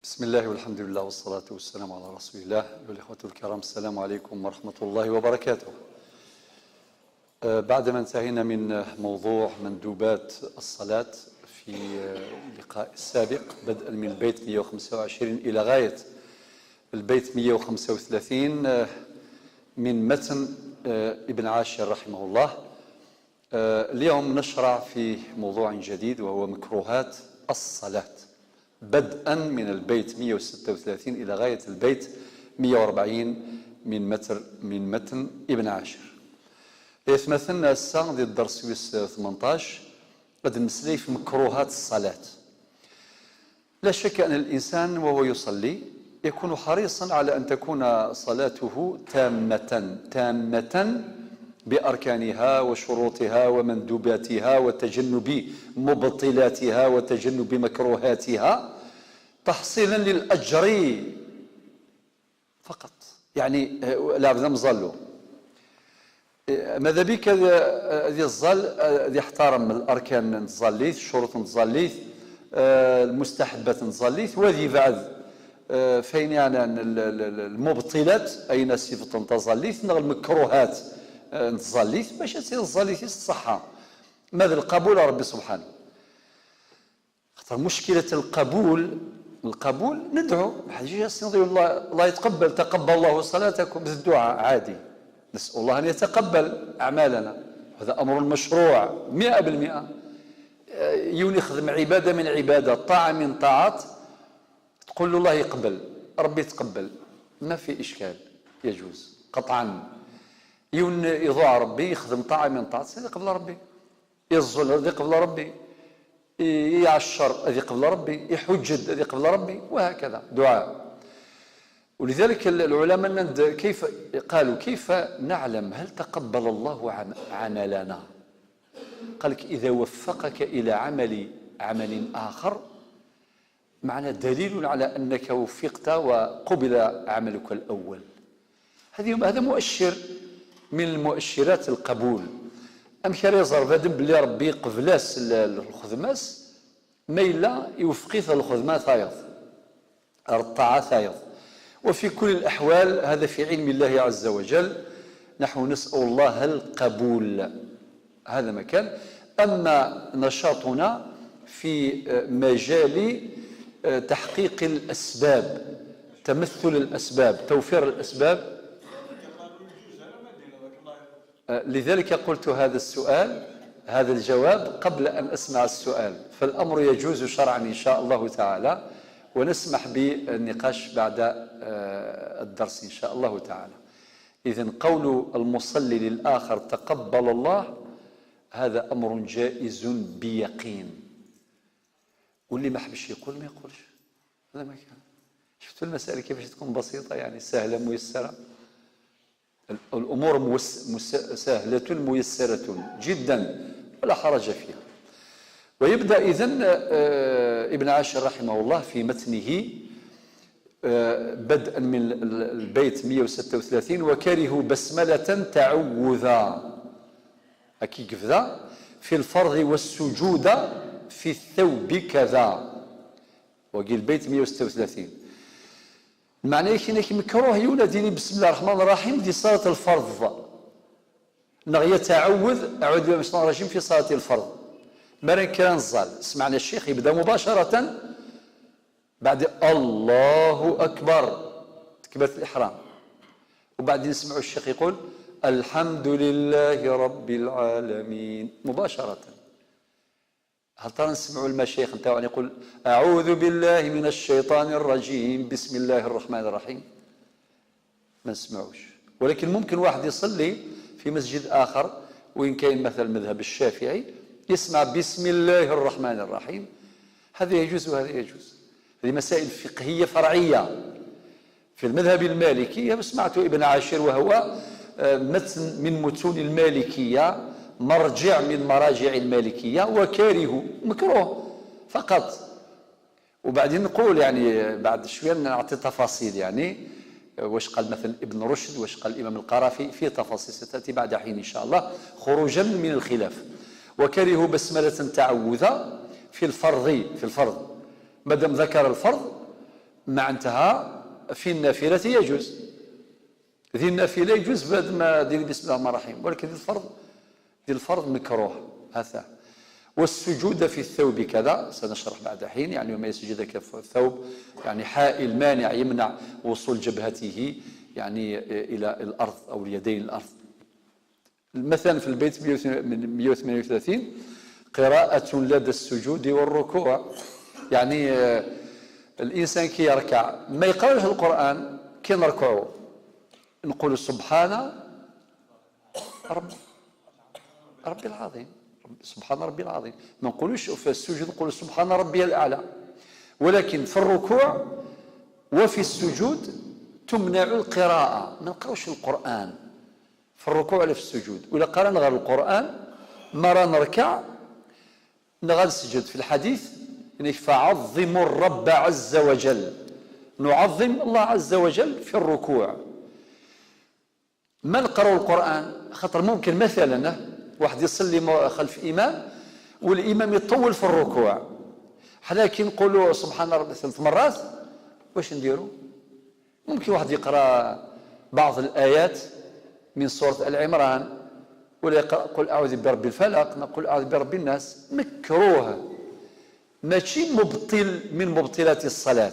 بسم الله والحمد لله والصلاة والسلام على رسول الله. أيها الإخوة الكرام، السلام عليكم ورحمة الله وبركاته. بعدما انتهينا من موضوع مندوبات الصلاة في اللقاء السابق بدءا من البيت 125 إلى غاية البيت 135 من متن ابن عاشر رحمه الله، اليوم نشرع في موضوع جديد وهو مكروهات الصلاة، بدءا من البيت 136 إلى غاية البيت 140 من متن ابن عاشر. مثلنا الساعة ديال الدرس 18 غادي نمسلي في مكروهات الصلاة. لا شك أن الإنسان وهو يصلي يكون حريصا على أن تكون صلاته تامة بأركانها وشروطها ومندوباتها وتجنب مبطلاتها وتجنب مكروهاتها تحصيلا للأجر فقط. يعني لا بد مظلو ماذا بك ذي الظل ذي احترم الأركان نتظليث، الشروط نتظليث، المستحبات نتظليث، وذي بعد فين يعني المبطلات أين صفة نتظليث نغ المكروهات نتظليث باش تصير الظليث الصحة. ماذا القبول ربي سبحانه خاطر مشكلة القبول ندعو الله يتقبل، تقبل الله صلاتكم بالدعاء عادي، نسأل الله أن يتقبل أعمالنا، هذا أمر مشروع 100%. يوني يخدم عبادة من عبادة، طاعة من طاعات، تقول له الله يقبل، ربي يتقبل، ما في إشكال، يجوز قطعا. يون يضوع ربي، يخدم طاعة من طاعات، هذا قبل ربي، يظلم هذا قبل ربي، يعشر هذا قبل ربي، يحجد هذا قبل ربي، وهكذا دعاء. ولذلك العلماء كيف قالوا كيف نعلم هل تقبل الله عملنا؟ قال لك إذا وفقك إلى عمل آخر معنى دليل على أنك وفقت وقبل عملك الأول. هذا مؤشر من المؤشرات القبول. أم كريزر فادم بلي ربي قبلاس الخدماس ما إلا يوفقيث الخدمة ثايض الطاعة ثايض. وفي كل الأحوال هذا في علم الله عز وجل، نحن نسأل الله القبول، هذا مكان. أما نشاطنا في مجال تحقيق الأسباب، تمثل الأسباب، توفير الأسباب، لذلك قلت هذا السؤال، هذا الجواب قبل أن أسمع السؤال، فالأمر يجوز شرعا إن شاء الله تعالى، ونسمح بالنقاش بعد الدرس إن شاء الله تعالى. إذن قول المصلي للآخر تقبل الله هذا أمر جائز بيقين، واللي ما حبش يقول ما يقولش، هذا ما كان. شفتوا المسألة كيفاش تكون بسيطة، يعني سهلة ميسرة، الأمور سهلة ميسرة جدا ولا حرج فيها. ويبدأ إذن ابن عاشر رحمه الله في متنه بدءا من البيت 136 وكرهوا بسملة تعوذا أكي كذا في الفرض والسجود في الثوب كذا، وقيل البيت 136 معناه كي مكروه يولديني بسم الله الرحمن الرحيم دي صلاة الفرض، نغي يتعوذ أعوذ بالله من الشيطان الرجيم في صلاة الفرض. مرن كان الظال سمعنا الشيخ يبدأ مباشرة بعد الله أكبر تكبيرة الإحرام، وبعدين نسمعوا الشيخ يقول الحمد لله رب العالمين مباشرة. هل ترى نسمعوا المشايخ نتاعو يقول أعوذ بالله من الشيطان الرجيم بسم الله الرحمن الرحيم؟ ما نسمعوش. ولكن ممكن واحد يصلي في مسجد آخر وإن كان مثلا المذهب الشافعي يسمع بسم الله الرحمن الرحيم، هذا يجوز وهذا يجوز. هذه مسائل فقهية فرعية. في المذهب المالكي سمعت ابن عاشر وهو متن من متون المالكية، مرجع من مراجع المالكية، وكاره مكروه فقط. وبعدين نقول يعني بعد شوية نعطي تفاصيل، يعني واش قال مثلا ابن رشد، واش قال الإمام القرافي، في تفاصيل ستأتي بعد حين إن شاء الله خروجا من الخلاف. وكرهوا بسملة تعوذا في الفرض، مادام ذكر الفرض مع انتهى في النافلة يجوز. ذي النافلة يجوز بعد ما دير بسم الله الرحمن الرحيم، ولكن ذي الفرض مكروه هذا. والسجود في الثوب كذا سنشرح بعد حين، يعني وما يسجد في الثوب يعني حائل مانع يمنع وصول جبهته يعني إلى الأرض أو اليدين الأرض. مثلا في البيت 138 قراءة لدى السجود والركوع، يعني الإنسان كي يركع ما يقرأش القرآن، كي نركعه نقول سبحان ربي العظيم، سبحان ربي العظيم، ما نقولوش في السجود نقول سبحان ربي الأعلى. ولكن في الركوع وفي السجود تمنع القراءة، ما نقراوش القرآن في الركوع ولا في السجود. ولا قرأنا غير القرآن مرة نركع نغير نسجد. في الحديث يعني فعظموا الرب عز وجل، نعظم الله عز وجل في الركوع. ما نقرأ القرآن خاطر ممكن مثلا واحد يصلي خلف إمام والإمام يطول في الركوع، حنا كي نقولوا سبحان ربي 3 مرات واش نديروا؟ ممكن واحد يقرأ بعض الآيات من سورة العمران ولا يقرأ قل أعوذ برب الفلق، نقول أعوذ برب الناس، مكروه ماشي مبطل من مبطلات الصلاة.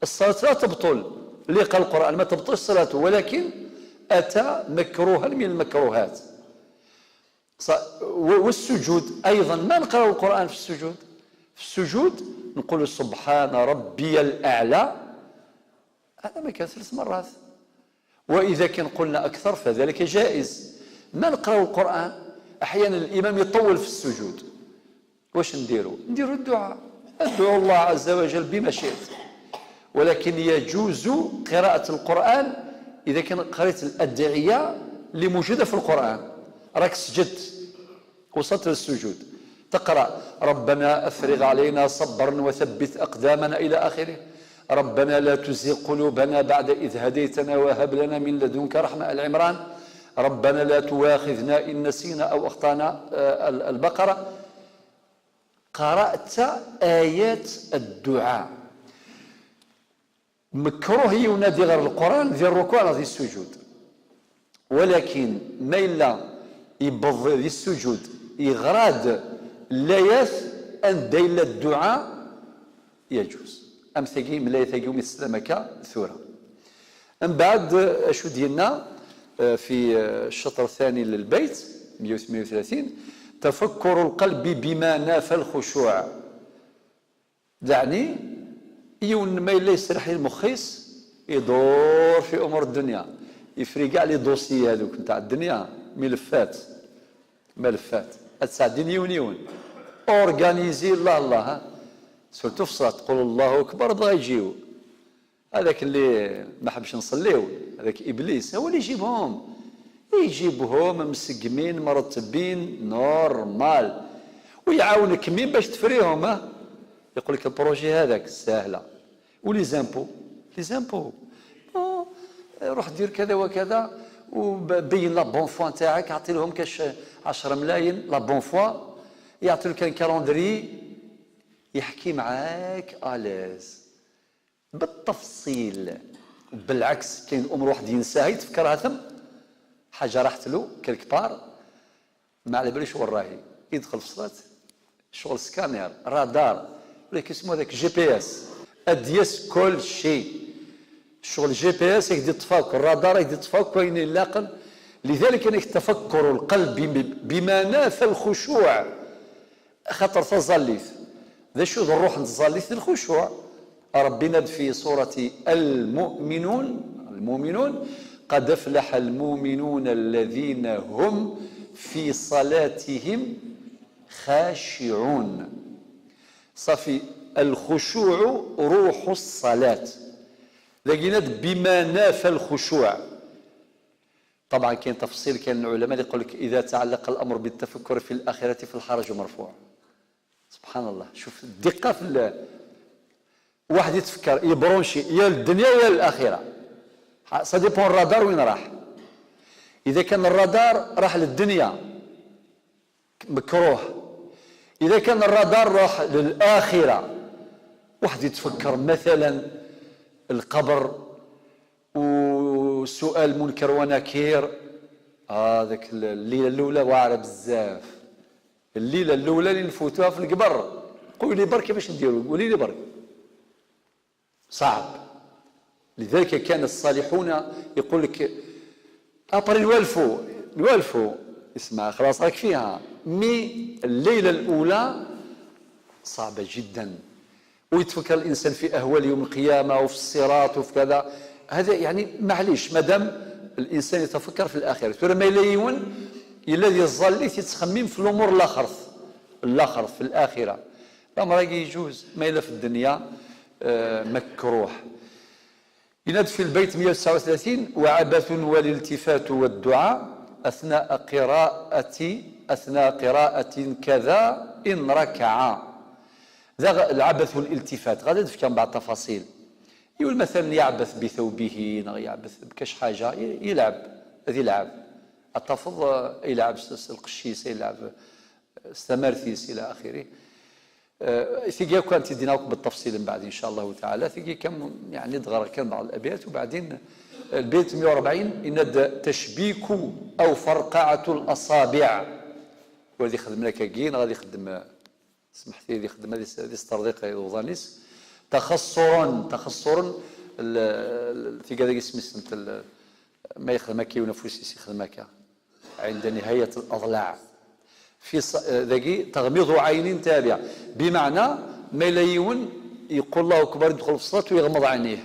الصلاة لا تبطل، اللي يقرأ القرآن ما تبطلش صلاته، ولكن أتى مكروها من المكروهات. والسجود أيضا ما نقرأ القرآن في السجود، في السجود نقول سبحان ربي الأعلى، هذا ما كان 3 مرات. وإذا كان قلنا أكثر فذلك جائز. ما نقرأ القرآن أحيانا الإمام يطول في السجود، واش نديروا الدعاء، ادعو الله عز وجل بما شئت. ولكن يجوز قراءة القرآن إذا كان قرأت الأدعية اللي موجودة في القرآن، راك سجدت وصلت للسجود تقرأ ربنا أفرغ علينا صبرا وثبت أقدامنا إلى آخره، ربنا لا تزغ قلوبنا بعد إذ هديتنا وهب لنا من لدنك رحمة، العمران، ربنا لا تواخذنا إن نسينا أو أخطأنا، البقرة. قرأت آيات الدعاء، مكروه ينادي غير القرآن ذي الركوع ولا ذي السجود. ولكن ما إلا يبض ذي السجود يغراد لاياث أن دايل الدعاء يجوز. أم ثقي ملا يثقي ومسلمك ثورة. من بعد أشو ديالنا في الشطر الثاني للبيت 138 تفكر القلب بما نافى الخشوع، يعني يون ما إلا يسرح المخيس يدور في أمور الدنيا، يفري كاع لي دوسي هذوك نتاع الدنيا، ملفات تساعدين يون اورغانيزي الله سورتو في الصلاة تقول الله أكبر بغا يجيو. هذاك اللي ما حبش نصليو هذاك إبليس هو اللي يجيبهم مسقمين مرتبين نورمال، ويعاونك مين باش تفريهم. يقول لك البروجي هذاك سهله، ولي زامبو روح دير كذا وكذا وبين لا بون فوا نتاعك، اعطي لهم كاش 10 ملايين لا بون فوا، يعطي لك كالندري يحكي معاك الاز بالتفصيل. بالعكس كاين امور واحد ينساها يتفكرها ثم حاجه راحت له كالكبار ما على باليش وين راهي، يدخل في الصلاه شغل سكانير رادار ولا كيسمو هذاك جي بي اس اديس كل شيء، شغل جي بي اس يدير التفكر، الرادار يدير التفكر وين يلاقن. لذلك انك تفكر القلب بما نافى الخشوع، خاطر تظليث ذا شو الروح نتظليث الخشوع. ربنا في سورة المؤمنون قد افلح المؤمنون الذين هم في صلاتهم خاشعون. صافي الخشوع روح الصلاة، لقينا بما نافى الخشوع. طبعا كاين تفصيل، كاين العلماء اللي يقول لك إذا تعلق الأمر بالتفكر في الآخرة فالحرج مرفوع. سبحان الله، شوف الدقة في واحد يتفكر يبرونشي يا الدنيا يا الآخرة، سا ديبون الرادار وين راح. إذا كان الرادار راح للدنيا مكروه، إذا كان الرادار راح للآخرة. واحد يتفكر مثلا القبر وسؤال منكر ونكير. هذاك الليله الاولى واعره بزاف، الليله الاولى اللي نفوتوها في القبر. قولي لي برك كيفاش نديروا، قولي لي برك، صعب. لذلك كان الصالحون يقول لك ابري نوالفوا اسمع خلاص راك فيها، مي الليله الاولى صعبه جدا. ويتفكر الانسان في اهوال يوم القيامه وفي الصراط وفي كذا. هذا يعني معليش مادام الانسان يتفكر في الاخره. ترى ما يليون الذي يظل يتخمم في الامور الاخر في الاخره. الامر يجوز ما الا في الدنيا مكروه. يناد في البيت 139: وعبث والالتفات والدعاء أثناء قراءة كذا إن ركع. ذا العبث والالتفات غادي تفكر بعض التفاصيل. يقول مثلا يعبث بثوبه، يعبث بكاش حاجة، يلعب التفض، يلعب القشيس، يلعب استمرثيس إلى آخره. ثقيا كان تديناوك بالتفصيل من بعد ان شاء الله تعالى. ثقيا كم يعني دغرا كان بعض الابيات. وبعدين البيت 140: ان تشبيك او فرقعه الاصابع. والذي يخدم لك كين غادي يخدم، سمحتي لي يخدم هذه استرديق وظانيس. تخصر ثقيا ذاك اسمه ما يخدم كي ونفوس يخدم عند نهايه الاضلاع. في ذاكي تغميض عين تابع، بمعنى ما يليون يقول الله اكبر يدخل في الصلاه ويغمض عينيه،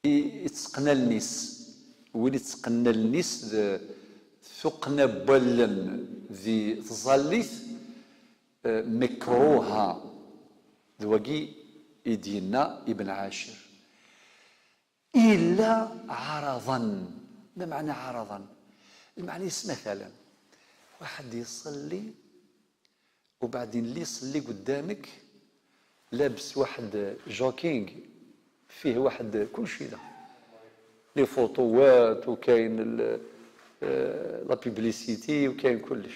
يتسقنا النيس. وين يتسقنا النيس ثقنا بولن ذي تظليث مكروها. ذوقي يدينا ابن عاشر إلا عرضا. ما معنى عرضا؟ المعنى مثلا واحد يصلي وبعدين اللي يصلي قدامك لابس واحد جوكينغ فيه واحد كل شيء، ده لي فوطوات وكاين لا بيبليسيتي وكاين كلش.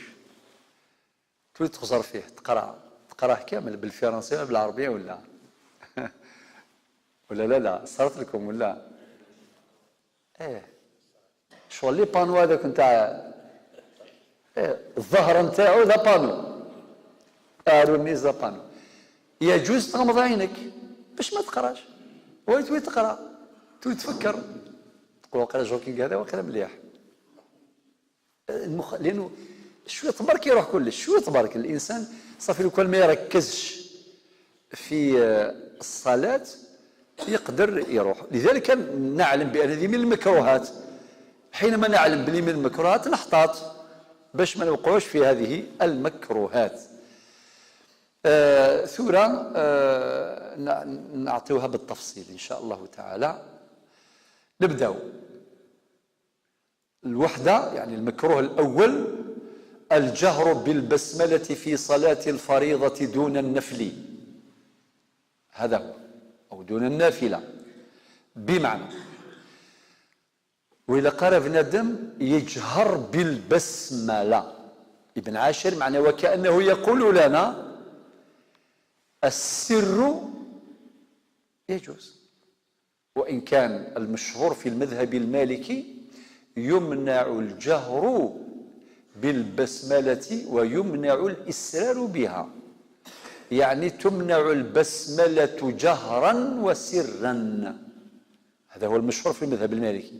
تريد تخزر فيه تقراه كامل بالفرنسيه ولا بالعربيه ولا لا صارت لكم ولا شغل لي بانو هذاك نتاع الظهر نتاعو ذا بانو النيس ذا بانو. يجوز تغمض عينك باش ما تقراش، وين تقرا تفكر تقول وقيلا جوكينغ هذا وقيلا مليح. لانه شويه تبارك يروح كلش، شويه تبارك الانسان صافي. لو كان ما يركزش في الصلاه يقدر يروح. لذلك نعلم بان هذه من المكروهات. حينما نعلم بلي من المكروهات نحتاط باش ما نوقعوش في هذه المكروهات. ثورة نعطيوها بالتفصيل إن شاء الله تعالى. نبدأ الوحدة، يعني المكروه الأول: الجهر بالبسملة في صلاة الفريضة دون النفل. هذا هو، أو دون النافلة. بمعنى وإذا قال بنادم يجهر بالبسملة، ابن عاشر معنى وكأنه يقول لنا السر يجوز، وإن كان المشهور في المذهب المالكي يمنع الجهر بالبسملة ويمنع الإسرار بها. يعني تمنع البسملة جهرا وسرا، هذا هو المشهور في المذهب المالكي.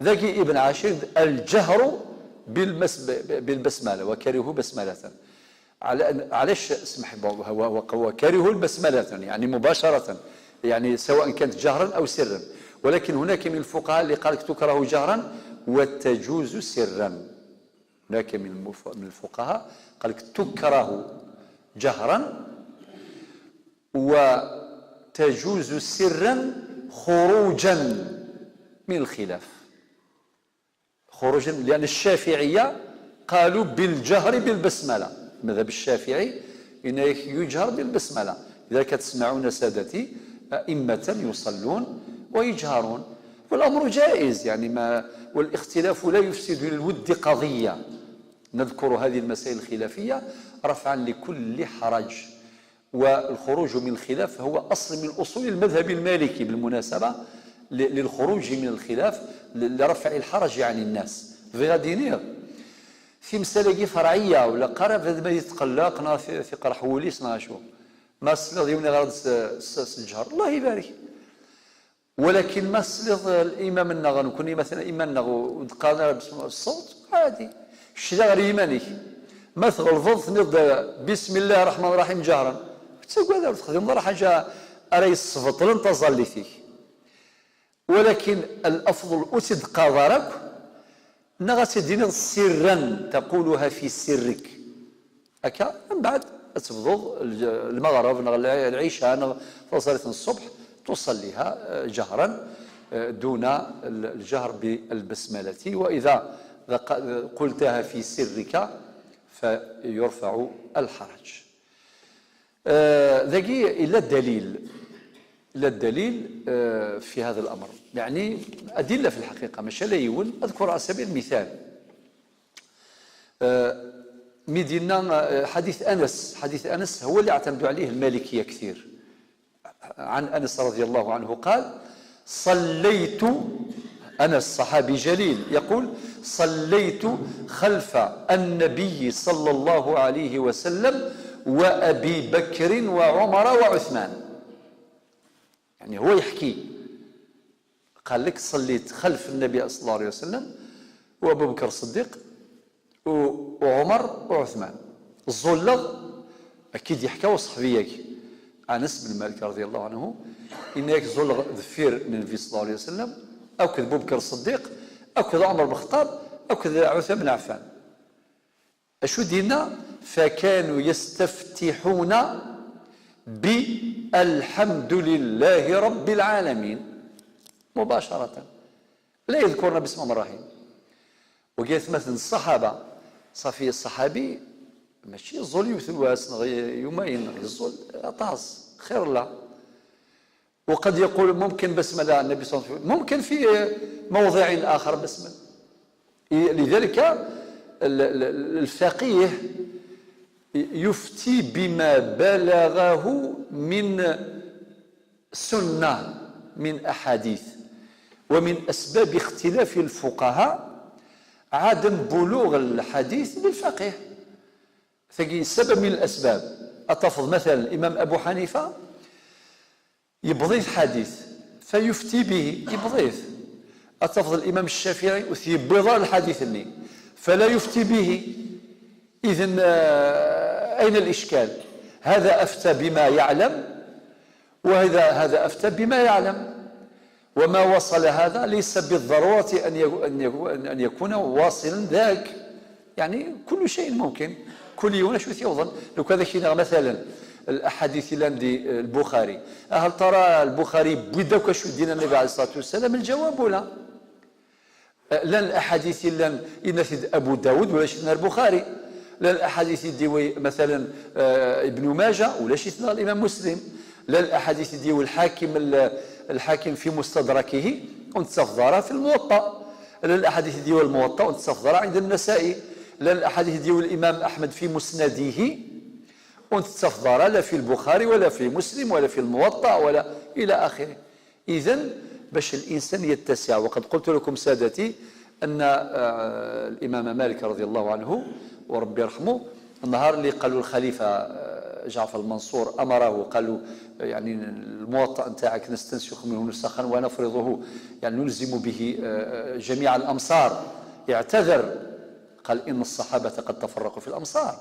ذكي ابن عاشر الجهر بالبسملة وكرهوا بسملة. علاش اسمح هو كره البسملة يعني مباشرة، يعني سواء كانت جهرا أو سرا. ولكن هناك من الفقهاء اللي قال تكره جهرا وتجوز سرا. هناك من الفقهاء قال تكره جهرا وتجوز سرا خروجا من الخلاف. خروجا لأن الشافعية قالوا بالجهر بالبسملة. المذهب الشافعي إنه يجهر بالبسملة. لذلك تسمعون سادتي أئمة يصلون ويجهرون، والأمر جائز يعني ما، والاختلاف لا يفسد للود قضية. نذكر هذه المسائل الخلافية رفعا لكل حرج. والخروج من الخلاف هو أصل من أصول المذهب المالكي بالمناسبة، للخروج من الخلاف لرفع الحرج عن الناس. غادي نير في مسألة فرعية ولا قرب ما يتقلقنا في قرح وليس ناشو ما سلط يومنا غرض الجهر الله يبارك، ولكن ما سلط الإمام النغن كوني مثلا إمام النغ قالنا بالصوت عادي الشيء غير إيماني ما تغلظت نض بسم الله الرحمن الرحيم جهرا تقول هذا تخدم راح حاجة أري الصفط لن تظل فيك، ولكن الأفضل أسد قدرك نغت دينار سرا تقولها في سرك هكا من بعد تفضل المغرب العشاء صلاة الصبح تصليها جهرا دون الجهر بالبسملة، وإذا قلتها في سرك فيرفع الحرج. ذكي إلا الدليل في هذا الأمر، يعني أدلة في الحقيقة ماشي لا يون. أذكر على سبيل المثال مدينة حديث أنس هو اللي اعتمدوا عليه المالكية كثير. عن أنس رضي الله عنه قال صليت، أنس صحابي جليل يقول صليت خلف النبي صلى الله عليه وسلم وأبي بكر وعمر وعثمان، يعني هو يحكي قال لك صليت خلف النبي صلى الله عليه وسلم وأبو بكر الصديق وعمر وعثمان. الزلغ أكيد يحكى وصحبيك أنس بن مالك رضي الله عنه إنك زلغ ذفير من النبي صلى الله عليه وسلم أو كذا أبو بكر الصديق أو كذا عمر بن الخطاب أو كذا عثمان بن عفان. أشو دينا فكانوا يستفتحون بالحمد لله رب العالمين مباشرة لا يذكرنا باسم الله الرحيم. وقالت مثلا الصحابة صافي الصحابي ماشي الظل يثواس يمين الظل طاس خير الله، وقد يقول ممكن بسملة النبي صلى الله عليه وسلم ممكن في موضع آخر بسملة. لذلك الفقيه يفتي بما بلغه من سنة من أحاديث، ومن أسباب اختلاف الفقهاء عدم بلوغ الحديث بالفقيه. ثقي سبب من الأسباب أتفض مثلا الإمام أبو حنيفة يبضيث حديث فيفتي به يبضيث، أتفض الإمام الشافعي يبضى الحديث اللي فلا يفتي به. إذن أين الإشكال؟ هذا أفتى بما يعلم وهذا أفتى بما يعلم، وما وصل هذا ليس بالضرورة أن يكون واصلا ذاك، يعني كل شيء ممكن كل يوم شو يوضن. لو كذا شيء مثلا الأحاديث اللي عندي البخاري هل ترى البخاري بدك شو دين النبي عليه الصلاة والسلام؟ الجواب لا. لن الأحاديث لن ينفذ أبو داود ولا شيء البخاري، لن الأحاديث ديوي مثلا ابن ماجه ولا شيء الإمام مسلم، لن الأحاديث ديوي الحاكم في مستدركه ونتستفضلها في الموطأ، لن الأحاديث ديوي الموطأ ونتستفضلها عند النسائي، لن الأحاديث ديوي الإمام أحمد في مسنده ونتستفضلها لا في البخاري ولا في مسلم ولا في الموطأ ولا إلى آخره. إذن باش الإنسان يتسع. وقد قلت لكم سادتي أن الإمام مالك رضي الله عنه وربي يرحمه النهار اللي قالوا الخليفة جعفر المنصور أمره قالوا يعني الموطأ نتاعك نستنسخ منه نسخا ونفرضه يعني نلزم به جميع الأمصار، اعتذر قال إن الصحابة قد تفرقوا في الأمصار.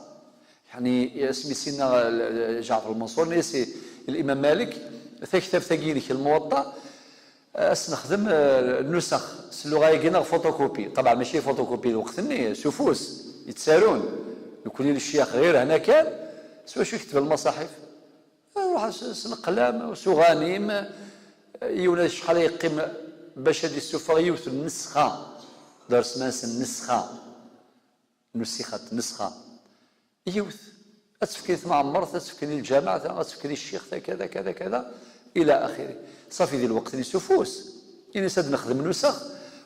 يعني اسمي سيدنا جعفر المنصور نيسي الإمام مالك ثكتب ثقيلك الموطأ استخدم النسخ اللغه يقينا فوتوكوبي، طبعا ماشي فوتوكوبي الوقت سفوس يتسالون يكون الشيخ غير هنا كان سوا شو يكتب المصاحف روح سنقلام وسغانيم يونا شحال يقيم باش هذه السفه يوث النسخه درس ماس النسخه نسخت نسخه يوث اتفكري معمر تفكري الجامعه اتفكري الشيخ كذا كذا كذا الى اخره. صافي ذي الوقت اللي سفوس يعني ساد نخدم نسخ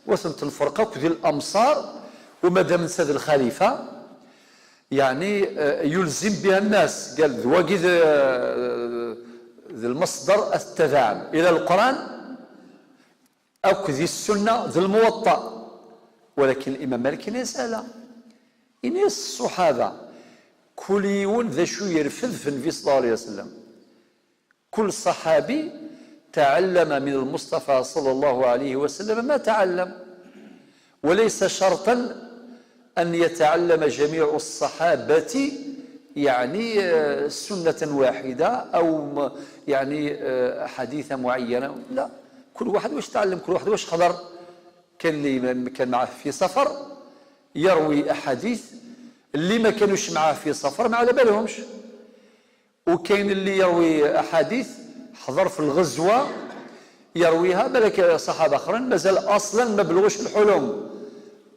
وثمت الفرقه وديال الامصار ومادام نساد الخليفه يعني يلزم بها الناس. قال ذواقي ذي المصدر التبع إلى القرآن أو ذي السنة ذي الموطأ. ولكن الإمام مالك يسأل إن الصحابة كل يوم ذا شو يرفض في النبي صلى الله عليه وسلم. كل صحابي تعلم من المصطفى صلى الله عليه وسلم ما تعلم، وليس شرطا أن يتعلم جميع الصحابة يعني سنة واحدة أو يعني حديثة معينة، لا، كل واحد واش تعلم، كل واحد واش حضر. كان اللي كان معه في سفر يروي أحاديث، اللي ما كانوش معه في سفر ما على بالهمش، وكاين اللي يروي أحاديث حضر في الغزوة يرويها، بالك صحابة آخرين مازال أصلا ما بلغوش الحلم،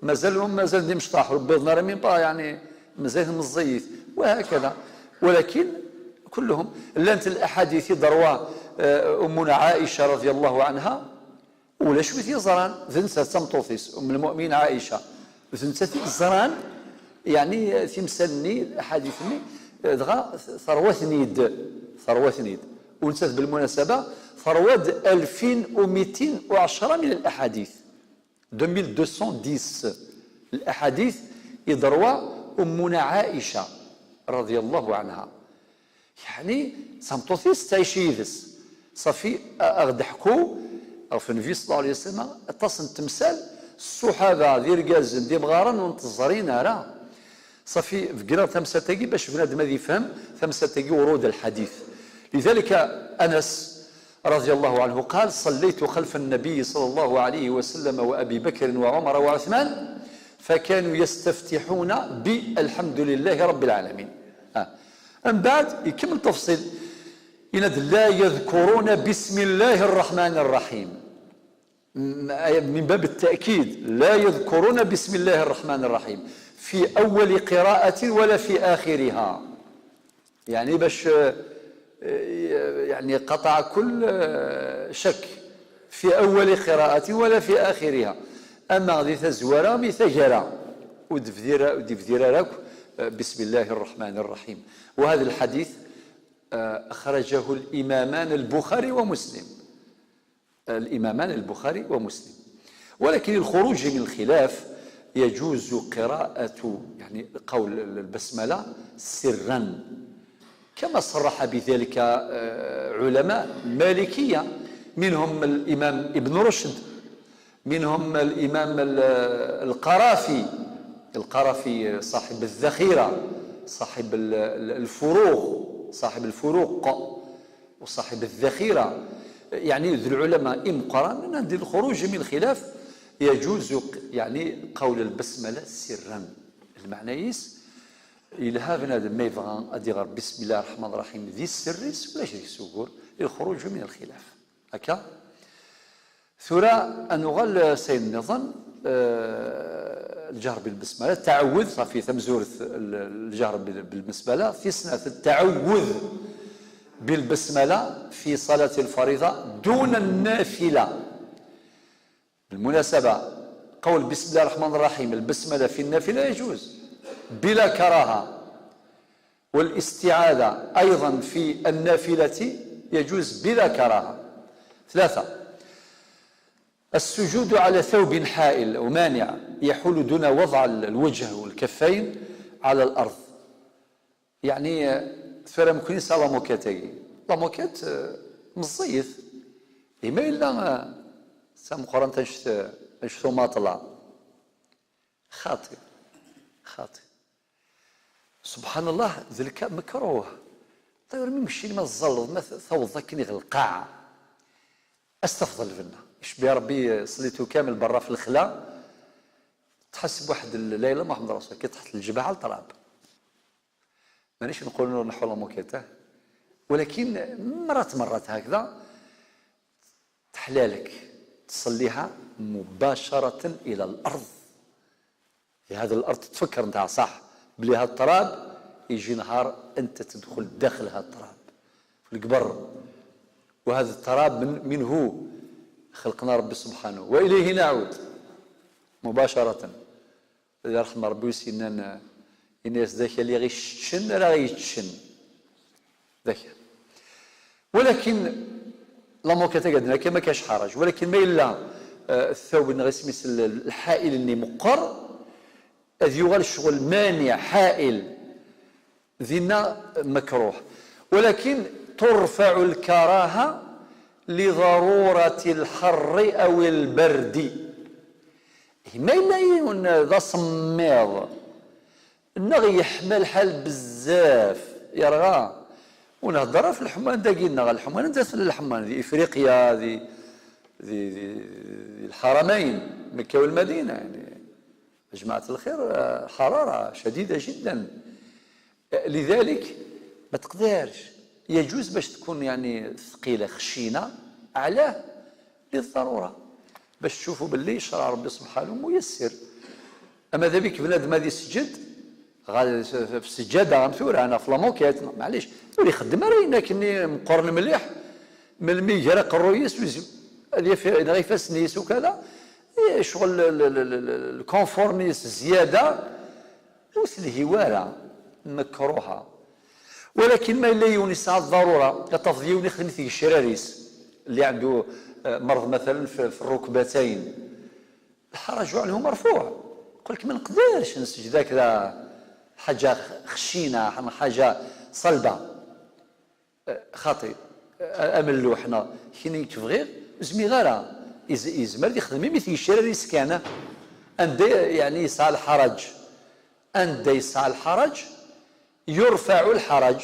مازال دي مش طاح ربي ظنر من با يعني مازال مزيت وهكذا. ولكن كلهم لانت الاحاديث ضروا امنا عائشه رضي الله عنها ولا شويه يزران ذنسة سمطوثيس ام المؤمنين عائشه ذنسة الزران يعني تمسلني الاحاديثني دغا ثروة نيد ونسات بالمناسبه ثروة 2210 من الاحاديث 2210 الأحاديث يضروا أمنا عائشة رضي الله عنها. يعني سامطوثيس تعيشيذس صافي أغدحكو أو في النبي صلى الله عليه وسلم اتصل تمثال الصحابة ذي رجازن دي مغارن وانتظرين راه صافي فقرا ثمسة باش بنادم هذا يفهم ثمسة ورود الحديث. لذلك أنس رضي الله عنه قال صليت خلف النبي صلى الله عليه وسلم وأبي بكر وعمر وعثمان فكانوا يستفتحون بالحمد لله رب العالمين. من بعد يكمل تفصيل لا يذكرون بسم الله الرحمن الرحيم، من باب التأكيد لا يذكرون بسم الله الرحمن الرحيم في أول قراءة ولا في آخرها، يعني باش يعني قطع كل شك في أول قراءة ولا في آخرها. أما غادي تزورا مثجرا ودفديرا لك بسم الله الرحمن الرحيم. وهذا الحديث أخرجه الإمامان البخاري ومسلم، ولكن الخروج من الخلاف يجوز قراءة يعني قول البسملة سرا كما صرح بذلك علماء مالكية، منهم الإمام ابن رشد، منهم الإمام القرافي صاحب الذخيرة، صاحب الفروق وصاحب الذخيرة، يعني ذو العلماء مقرن عند الخروج من الخلاف يجوز يعني قول البسملة سرا. المعنى يس إلى بنادم ما يبغى أدير بسم الله الرحمن الرحيم ذي السرس ولا شيء سوغور الخروج من الخلاف هكا. ثورة أن نغل سين النظام الجهر بالبسملة التعوذ صافي ثمزور الجهر بالبسملة في سنة التعوذ بالبسملة في صلاة الفريضة دون النافلة. بالمناسبة قول بسم الله الرحمن الرحيم البسملة في النافلة يجوز بلا كراهة، والاستعاذة أيضا في النافلة يجوز بلا كراهة. 3 السجود على ثوب حائل أو مانع يحول دون وضع الوجه والكفين على الأرض، يعني ثورة ممكن يسأل لاموكاتي لاموكات مصيث إما إلا سام قران تنشتو ماطلع خاطئ سبحان الله ذلك مكروه. طيب ممشي ما الزلط ما ثوض ذاكني القاعة استفضل فينا اش بيا ربي صليتو كامل برا في الخلا تحس بواحد الليله محمد رسول كي تحت الجبهه على التراب، مانيش نقول نحو لاموكيته، ولكن مرات هكذا تحلالك تصليها مباشره الى الارض. في هذا الارض تفكر انت صح بلي هذا التراب يجي نهار انت تدخل داخل هذا التراب في القبر، وهذا التراب منه خلقنا ربي سبحانه وإليه نعود مباشرة. إذا رحم ربي سنان الناس ذاك اللي غيشتشن راه غيتشن ذاك. ولكن لامو كتقدنا كما كاش حرج، ولكن ما الا الثوب اللي غيسميس الحائل اللي مقر اذ يغال الشغل مانع حائل ذينا مكروه. ولكن ترفع الكراهه لضروره الحر او البرد. ما الا يكون ذا صميض نغي يحمل حال بزاف يرغى ونهضر في الحمان داقينا الحمان انت في الحمان ذي افريقيا ذي الحرمين مكه والمدينه يعني يا جماعه الخير حراره شديده جدا. لذلك ما تقدرش يجوز باش تكون يعني ثقيله خشينه علاه للضروره باش تشوفوا باللي شرع ربي سبحانه ميسر. اما ذبيك بنادم هذه سجد في السجاده غنثور انا في لاموكيت معليش ولي يخدم راه كني مقرن مليح من الميجرا قرويس هذه غيفاس نيس وكذا شغل الكونفورنيس زياده والهواره مكروهه. ولكن ما الا يونس على الضروره كتفضيوني خدمتي الشراريس اللي عنده مرض مثلا في الركبتين الحرج عنه مرفوع يقول لك ما نقدرش نسجد هكذا حاجه خشينه حاجه صلبه خاطئ املو حنا كي تبغي زمي غير يزمر يخدم مثل الشراريس كان عند يعني يسعى الحرج عند يسعى الحرج يرفع الحرج.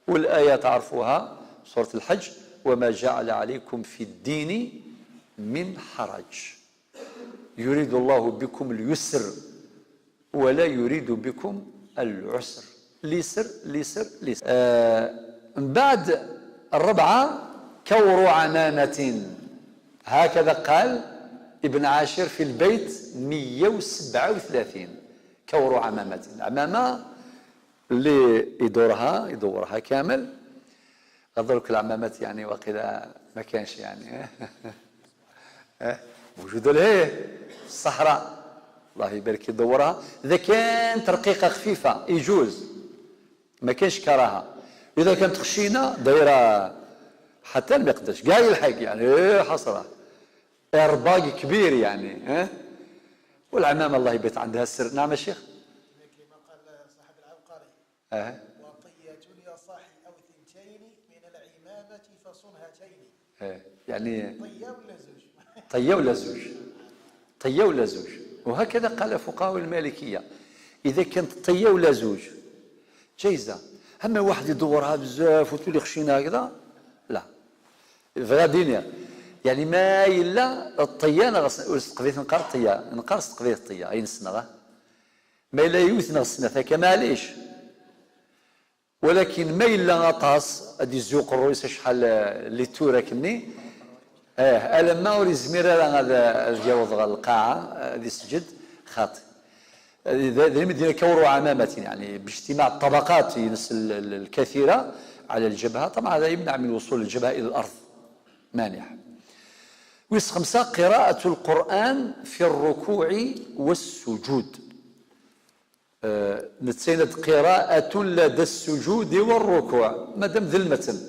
والآية تعرفوها سورة الحج وما جعل عليكم في الدين من حرج يريد الله بكم اليسر ولا يريد بكم العسر. ليسر ليسر ليسر. من بعد الربعة كور عمامة هكذا قال ابن عاشر في البيت 137 كور عمامة. عمامة اللي يدورها كامل غضرك العمامات يعني وقيلا ما كانش يعني موجوده لهيه في الصحراء الله يبارك يدورها. اذا كانت رقيقه خفيفه يجوز ما كانش كراهه. اذا كانت خشينه دايره حتى ما يقدرش كاع يلحق يعني حصره ارباق كبير يعني والعمامه الله يبارك عندها السر. نعم يا شيخ. وطية يا صاحي أو ثنتين من العمامة فصنهتين. يعني طية ولا زوج طية ولا زوج. وهكذا قال فقهاء المالكية إذا كانت طية ولا زوج جايزة. أما واحد يدورها بزاف وتولي خشينة هكذا لا فغادينيا يعني ما إلا الطية نغص قضيت نقار الطية نقارس قضية الطية أي نسنغ ما إلا يوث نغسنا ثاك معليش. ولكن ما إلا غطاس هادي الزوق الرويس شحال اللي تورا كني ألما وري زميرة غادا الجوض القاعة هادي السجد خاطئ. ذي المدينة كوروا عمامة يعني باجتماع الطبقات الكثيرة على الجبهة. طبعا هذا يمنع من وصول الجبهة إلى الأرض مانع. ويس 5 قراءة القرآن في الركوع والسجود. نتسيند قراءة لدى السجود والركوع مادام ذي المتن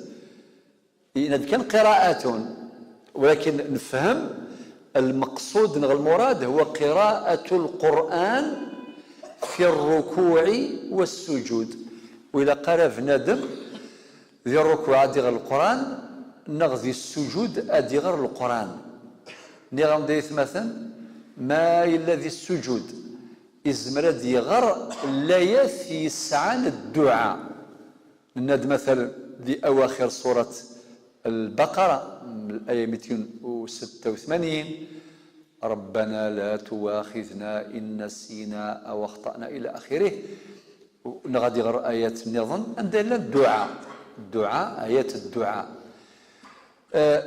كان قراءة ولكن نفهم المقصود المراد هو قراءة القرآن في الركوع والسجود. وإذا قرأ بنادم ذي الركوع أدي غير القرآن نغذي السجود أدي غير القرآن نغم ديث مثلا ما إلا ذي السجود إزمرد يغر لا يسعان الدعاء. ناد مثلا ذي أواخر سورة البقرة الآية 286 ربنا لا تواخذنا إن نسينا أو أخطأنا إلى آخره. نغادي غير آيات نظن عندنا الدعاء آيات الدعاء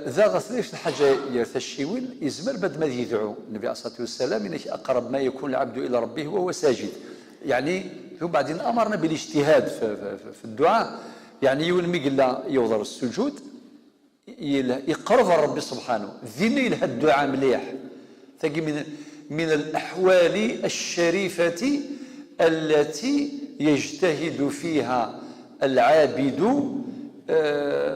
ذا غثليش الحاجة يرتشيوين يزمر بد ما يدعو النبي عليه الصلاة والسلام إنك أقرب ما يكون العبد إلى ربه وهو ساجد. يعني هو بعدين أمرنا بالاجتهاد في الدعاء يعني يقول ميقلا يوضر السجود يقرب ربي سبحانه ذيني لها الدعاء مليح ثقي من الأحوال الشريفة التي يجتهد فيها العابد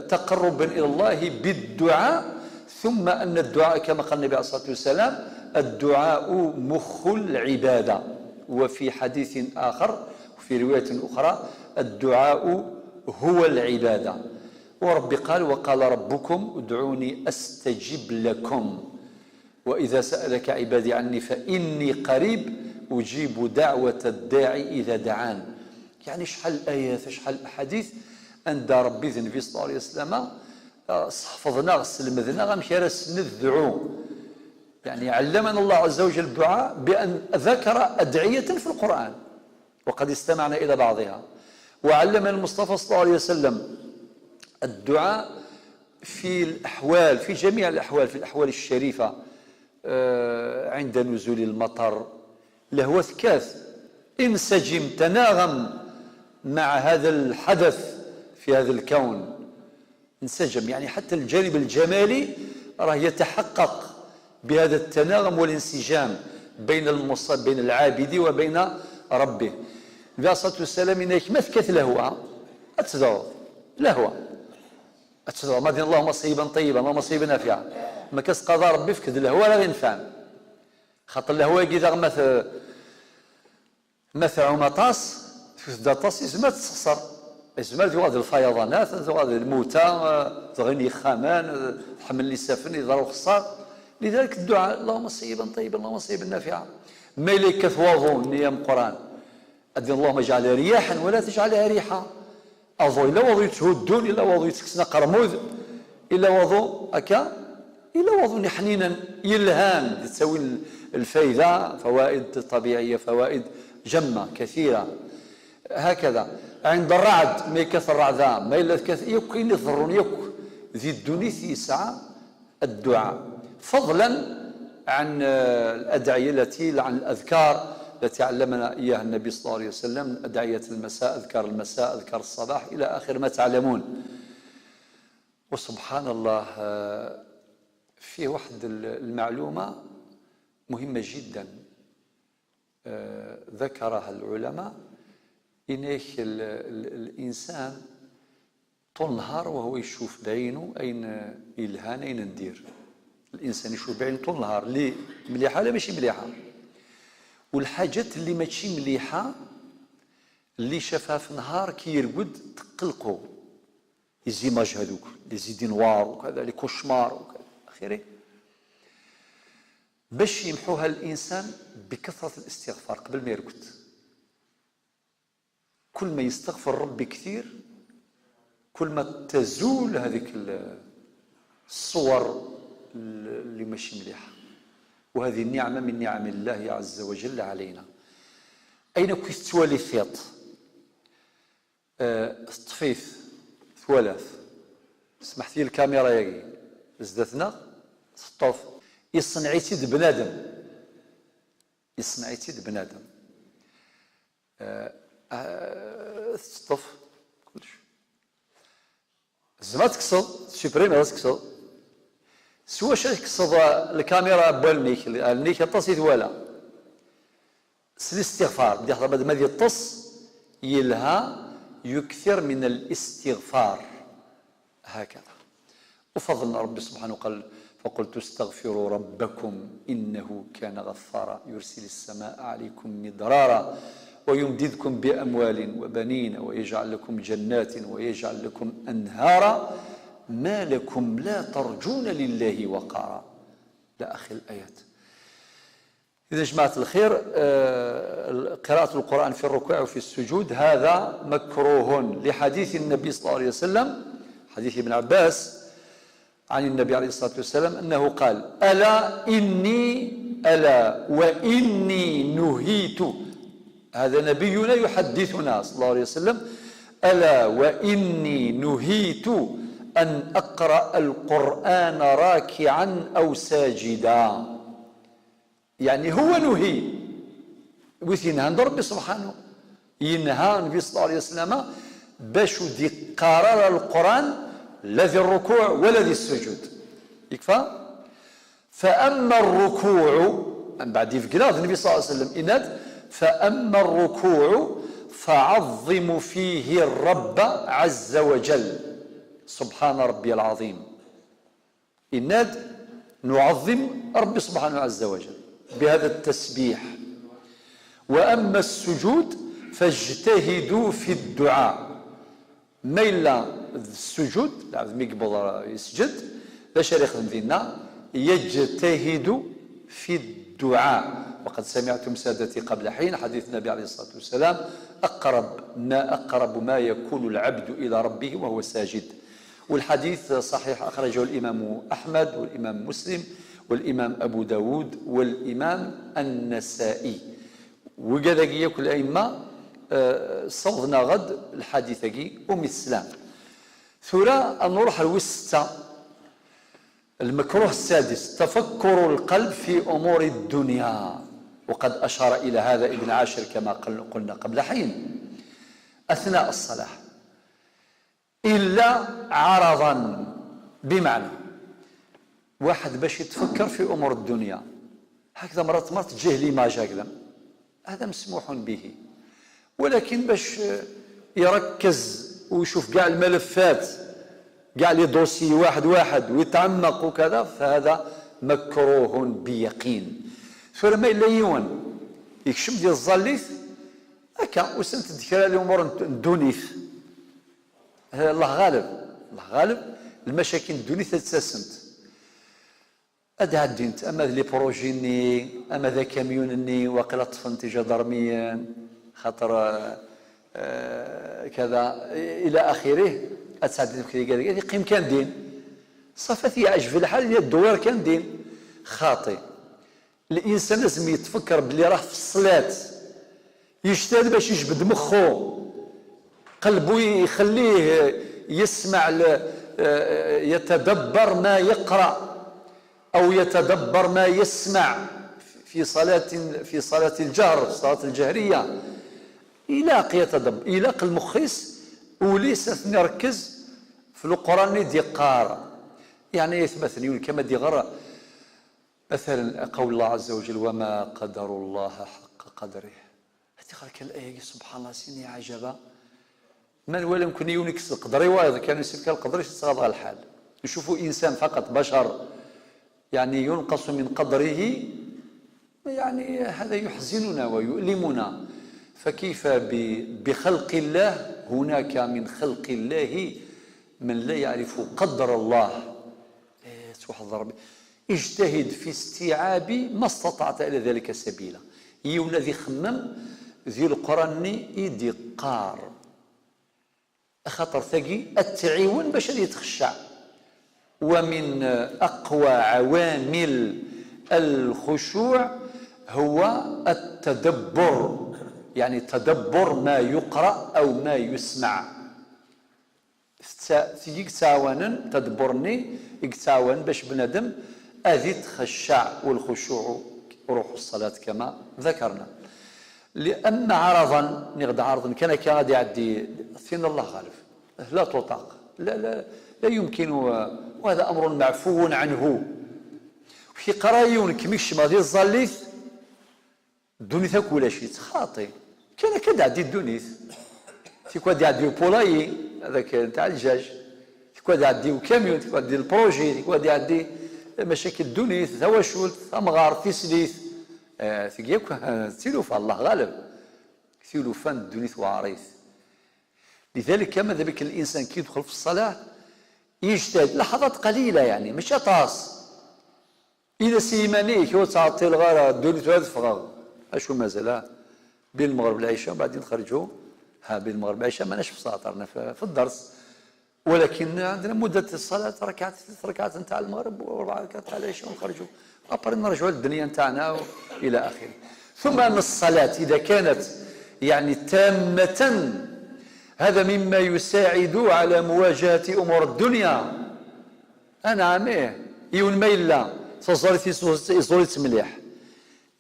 تقربا إلى الله بالدعاء، ثم أن الدعاء كما قال النبي عليه الصلاة والسلام الدعاء مخ العبادة. وفي حديث آخر وفي رواية أخرى الدعاء هو العبادة. ورب قال وقال ربكم ادعوني أستجب لكم وإذا سألك عبادي عني فإني قريب أجيب دعوة الداعي إذا دعان. يعني شحال الآيات شحال الأحاديث عند ربي النبي صلى الله عليه وسلم حفظنا سلمذنا غمشي ندعو. يعني علمنا الله عز وجل الدعاء بأن ذكر أدعية في القرآن وقد استمعنا إلى بعضها، وعلم المصطفى صلى الله عليه وسلم الدعاء في الأحوال، في جميع الأحوال، في الأحوال الشريفة، عند نزول المطر، لهوة كاث انسجم تناغم مع هذا الحدث في هذا الكون، انسجم. يعني حتى الجانب الجمالي راه يتحقق بهذا التناغم والانسجام بين بين العابد وبين ربه. النبي عليه الصلاة والسلام إنك ما ثكت لهوة أتدور لهوة أتدور ما دين اللهم صيبا طيبا اللهم صيبا نافعا، ما كاس قضاء ربي فكد الهوى لا ينفع خاطر الهوى كي مثل مطاس في طاس يزمر تخسر، يزمر تواضع الفيضانات تواضع الموتى تغني خامان تحمل لي سفن يضرب خسار. لذلك الدعاء اللهم صيبا طيبا اللهم صيبا نافعا. ملك ثواظون نيام قرآن أدين اللهم اجعلها رياحا ولا تجعلها ريحا. أظو إلا وضو يتهدون إلا وضو يتكسنا قرموذ إلا وضو أكا إلا وضو حنينا يلهان تسوي الفايدة فوائد طبيعية فوائد جمة كثيرة. هكذا عند الرعد ما يكثر الرعداء ما إلا يك يضرون يك ذي الدنيا يسعى الدعاء، فضلا عن الأدعية التي عن الأذكار التي علمنا إياها النبي صلى الله عليه وسلم، أدعية المساء، أذكار المساء، أذكار الصباح إلى آخر ما تعلمون. وسبحان الله فيه واحد المعلومة مهمة جدا ذكرها العلماء، إنك الإنسان طول النهار وهو يشوف بعينه أين يلهان أين ندير. الإنسان يشوف بعينه طول النهار اللي مليحة لا ماشي مليحة، والحاجات اللي ماشي مليحة اللي شافها في نهار كي يرقد تقلقه الزيماج هذوك لي زيدي نوار وكذا لي كوشمار وكذا آخره، باش يمحوها الإنسان بكثرة الاستغفار قبل ما يرقد. كل ما يستغفر ربي كثير كل ما تزول هذيك الصور اللي ماشي مليحة، وهذه النعمة من نعم الله عز وجل علينا. أين كنت توالي الثيط طفيف ثلاث سمحتي الكاميرا ياكي زدتنا سطوف يصنعيتي د بنادم يصنعيتي د بنادم سطوف كلش زعما تكسر سوبريمي تكسر سوا شاش تكسر الكاميرا بالنيك النيك طاسي ولا الاستغفار بدي حضر ما دي الطس يلها يكثر من الاستغفار هكذا. وفضلنا ربي سبحانه قال فقلت استغفروا ربكم إنه كان غفارا يرسل السماء عليكم مدرارا ويمددكم بأموال وبنين ويجعل لكم جنات ويجعل لكم أنهارا ما لكم لا ترجون لله وقارا لا آخر الآيات. إذا جماعة الخير قراءة القرآن في الركوع وفي السجود هذا مكروه لحديث النبي صلى الله عليه وسلم، حديث ابن عباس عن النبي عليه الصلاة والسلام أنه قال ألا وإني نهيت، هذا نبينا يحدثنا صلى الله عليه وسلم، ألا وإني نهيت أن أقرأ القرآن راكعا أو ساجدا. يعني هو نهي وينهى عند ربي سبحانه، ينهى النبي صلى الله عليه وسلم باش دي قرار القرآن لا ذي الركوع ولا ذي السجود يكفى. فأما الركوع من بعد يفقنا النبي صلى الله عليه وسلم إناد فأما الركوع فعظم فيه الرب عز وجل. سبحان ربي العظيم. إناد نعظم ربي سبحانه عز وجل بهذا التسبيح. وأما السجود فاجتهدوا في الدعاء. ميلا السجود مي قبل يسجد باش يخدم دينا يجتهد في الدعاء. وقد سمعتم سادتي قبل حين حديث النبي عليه الصلاة والسلام أقرب ما يكون العبد إلى ربه وهو ساجد. والحديث صحيح أخرجه الإمام أحمد والإمام مسلم والإمام أبو داود والإمام النسائي. وكذا ياكل الأئمة صوضنا غد الحديث أم السلام. ثورة نروح الوسطى المكروه السادس تفكر القلب في أمور الدنيا. وقد أشار إلى هذا ابن عاشر كما قلنا قبل حين أثناء الصلاة، إلا عرضا، بمعنى واحد باش يتفكر في أمور الدنيا هكذا مرات تجيه ليماج هكذا، هذا مسموح به، ولكن باش يركز ويشوف كاع الملفات كاع لي دوسي واحد ويتعمق وكذا فهذا مكروه بيقين. فلما إلا يوان يكشف ديال الظليث هكا وسنت تذكر الأمور الدونيث، الله غالب المشاكل الدونيث تتسسمت أدها الدينت. أما لي بروجيني أما ذا كاميونني واقيلا طفنت جدرميا خاطر كذا إلى آخره أتساعد يقيم كان دين صفات يعجب الحال ديال الدوار كان دين خاطئ. الإنسان لازم يتفكر بلي راه في الصلاة يجتهد باش يجبد مخو قلبه يخليه يسمع يتدبر ما يقرأ أو يتدبر ما يسمع في صلاة الجهر، صلاة الجهرية، يلاقي يتدبر يلاقي المخيس وليس نركز في القرآن دي قارة. يعني مثلا كما دي غرا مثلا قول الله عز وجل وما قدر الله حق قدره. هذه الآية سبحان الله سيني عجبا من ولا يمكن يونكس القدر وايض كان يسلك القدر يتصغر الحال. نشوفوا إنسان فقط بشر يعني ينقص من قدره، يعني هذا يحزننا ويؤلمنا. فكيف بخلق الله؟ هناك من خلق الله من لا يعرف قدر الله. سبحان ربي. اجتهد في استيعاب ما استطعت إلى ذلك سبيلا. يونا ذي خمم ذي القرآن يدي قار خاطر ثقي التعيون باش يتخشع. ومن أقوى عوامل الخشوع هو التدبر، يعني تدبر ما يقرأ أو ما يسمع. تيجي تعاونا تدبرني يتعاون باش بنادم أذي تخشع، والخشوع روح الصلاة كما ذكرنا. لأن عرضا نغد عرضا كان غادي يعدي فين الله غالب لا تطاق، لا يمكن، وهذا أمر معفو عنه. في قرايون كميش ما ديال الظليث الدونيث كل شيء خاطئ كان كدعدي الدونيث تيكوا ديعديو بولاي هذاك تاع الدجاج، تيكوا ديعديو كاميون، تيكوا ديال البروجي، تيكوا ديعدي مشاكل الدونيث ثواشول ثمغار تسليث ثقيك تيلوفا الله غالب ثيلوفان الدونيث وعريث. لذلك كما ذلك الإنسان كي يدخل في الصلاة يجتهد لحظات قليلة، يعني مش طاس إذا سيمانيك هو تعطي الغارة الدونيث وهذا فغاو أشو مازال بين المغرب والعشاء وبعدين نخرجوا بين المغرب والعشاء ماناش في الصلاة رانا في الدرس، ولكن عندنا مدة الصلاة ركعات 3 ركعات نتاع المغرب و4 ركعات نتاع العشاء ونخرجوا أبري نرجعوا للدنيا نتاعنا إلى آخره. ثم أن الصلاة إذا كانت يعني تامة هذا مما يساعد على مواجهة أمور الدنيا. أنا عاميه يون ميلا تصوري يصوري مليح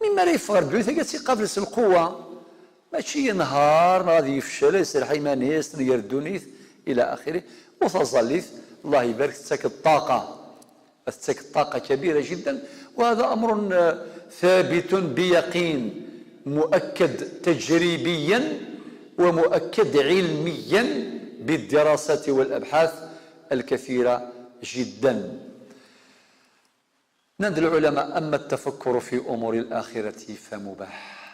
مما لا يفغر الدنيا تلقى قابلس القوة ماشي نهار غادي يفشل يصير حيمانيس نير الدونيث إلى آخره. وتصليث الله يبارك تساك الطاقة كبيرة جدا، وهذا أمر ثابت بيقين مؤكد تجريبيا ومؤكد علميا بالدراسات والأبحاث الكثيرة جدا. نادى العلماء: أما التفكر في أمور الآخرة فمباح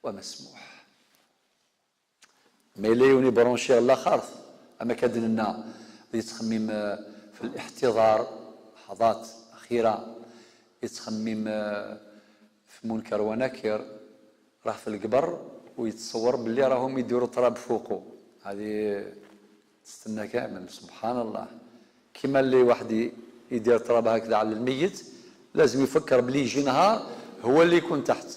ومسموح. ما يليوني برونشي الله خارث، أما كدنا يتخمم في الاحتضار لحظات أخيرة، يتخمم في منكر ونكر، راه في القبر ويتصور باللي راهم يديروا تراب فوقه. هذه تستنى كامل. سبحان الله، كما اللي واحد يدير تراب هكذا على الميت لازم يفكر بلي يجي نهار هو اللي يكون تحت،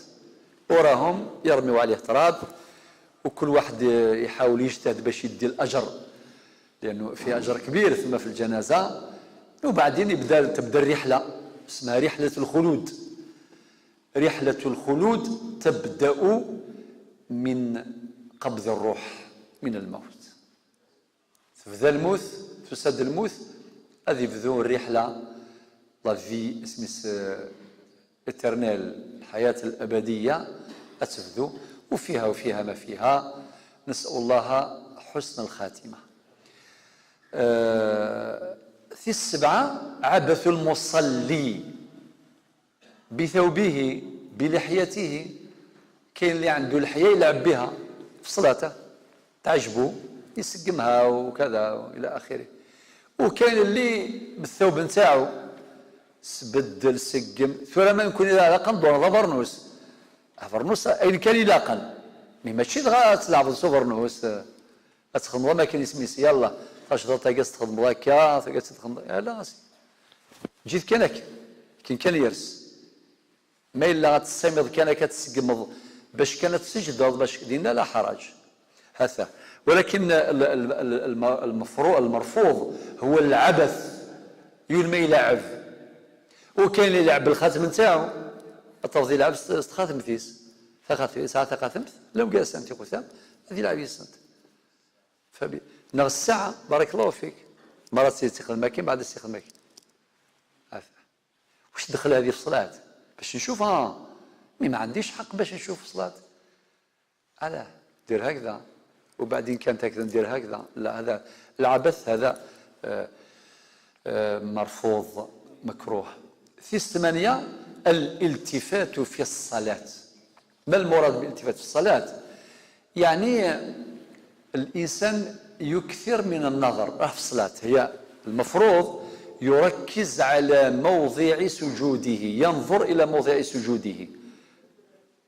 وراهم يرميوا عليه تراب، وكل واحد يحاول يجتهد باش يدي الأجر، لأنه في أجر كبير ثم في الجنازة. وبعدين تبدأ الرحلة اسمها رحلة الخلود. رحلة الخلود تبدأ من قبض الروح من الموت. تبدا الموت، تسد الموت، هذه يبدو الرحلة لا في اسمس إترنال، الحياة الأبدية أتبدو، وفيها ما فيها. نسأل الله حسن الخاتمة. في السبعة: عبث المصلي بثوبه بلحيته. كاين اللي عنده لحية يلعب بها في صلاته، تعجبه يسقمها وكذا والى اخره، وكاين اللي بالثوب نتاعو سبدل سقم ثم ما يكون اذا لاقن دور برنوس برنوس اين كان يلاقن ماشي دغا تلعب برنوس تخدم ما كان يسميس يلا فاش تاقص تخدم هكا تاقص تخدم لا جيت كان يرس ما الا غتستمد كان كتسقم باش كانت تسجد باش دينا لا حرج هذا. ولكن المرفوض هو العبث، ما يلعب. وكاين اللي يلعب بالخاتم نتاعو، التفضيل يلعب خاتم فيس ساعه خاتمت لو جالس انت قسام هذه يلعب يسنت فبي نغ الساعه بارك الله فيك مرات تستخدم ماكين بعد تستخدم ماكين. واش دخل هذه في الصلاه باش نشوفها؟ ما عنديش حق باش نشوف الصلاه. علاه دير هكذا وبعدين كانت هكذا ندير هكذا؟ لا، هذا العبث، هذا مرفوض مكروه. في 8: الالتفات في الصلاة. ما المراد بالالتفات في الصلاة؟ يعني الإنسان يكثر من النظر في الصلاة. هي المفروض يركز على موضع سجوده، ينظر إلى موضع سجوده.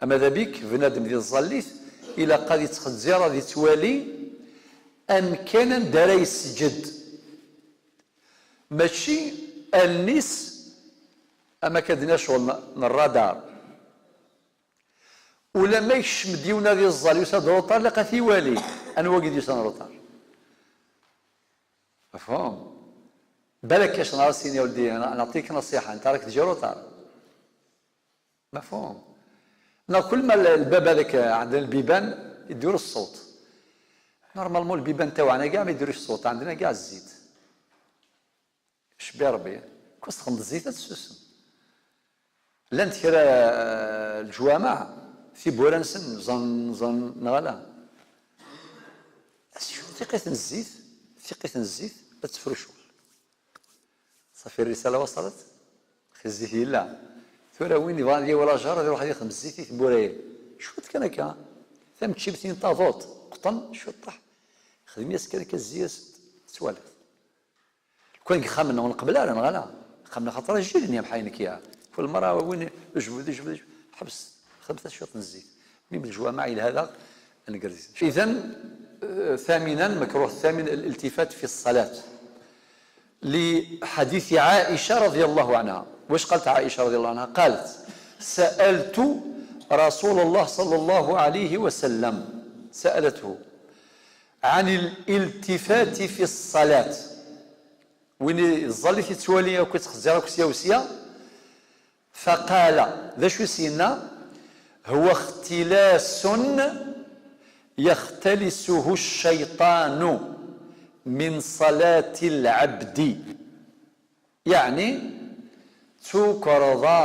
أما ذا بيك بنادم ديال الزليث إلى قد يتخزر غادي توالي أن كان دارا يسجد ماشي النس أما كدنا شغل الرادار ولا ما يشم ديونا ديال الزال يساد روطار لقى في والي أنا واقد يسان روطار. مفهوم؟ بالك كاش نهار يا ولدي أنا نعطيك نصيحة أنت راك تجي روطار. مفهوم؟ كل ما الباب هذاك عندنا البيبان يديروا الصوت نورمالمون البيبان تاعنا كاع ما يديروش الصوت، عندنا كاع الزيت شبي ربي كوست تخلط الزيت تسوسم. لا انت كرا الجوامع في بورانسن زن نغلا ثقيت الزيت لا تفرشوا صافي الرساله وصلت خزيه لا ثورة وين يبغى ولا جار يروح يخدم الزيت يتبوراي شو كان هكا ثم تشبتين طاطوط قطن شو طاح خدم ياس كان الزياس سوالف كون خامنا ونقبل انا غلا خامنا خاطر جيرني بحاينك يا كل مره وين جبد حبس خمسه شوط الزيت من الجوامع الى هذا نقرز. اذا ثامنا مكروه الثامن الالتفات في الصلاه لحديث عائشه رضي الله عنها. واش قالت عائشه رضي الله عنها؟ قالت: سالت رسول الله صلى الله عليه وسلم، سالته عن الالتفات في الصلاه وين الظل تتوالي وكتخزر وكسياوسيا فقال ذا شو سينا هو اختلاس يختلسه الشيطان من صلاة العبد. يعني تكرضا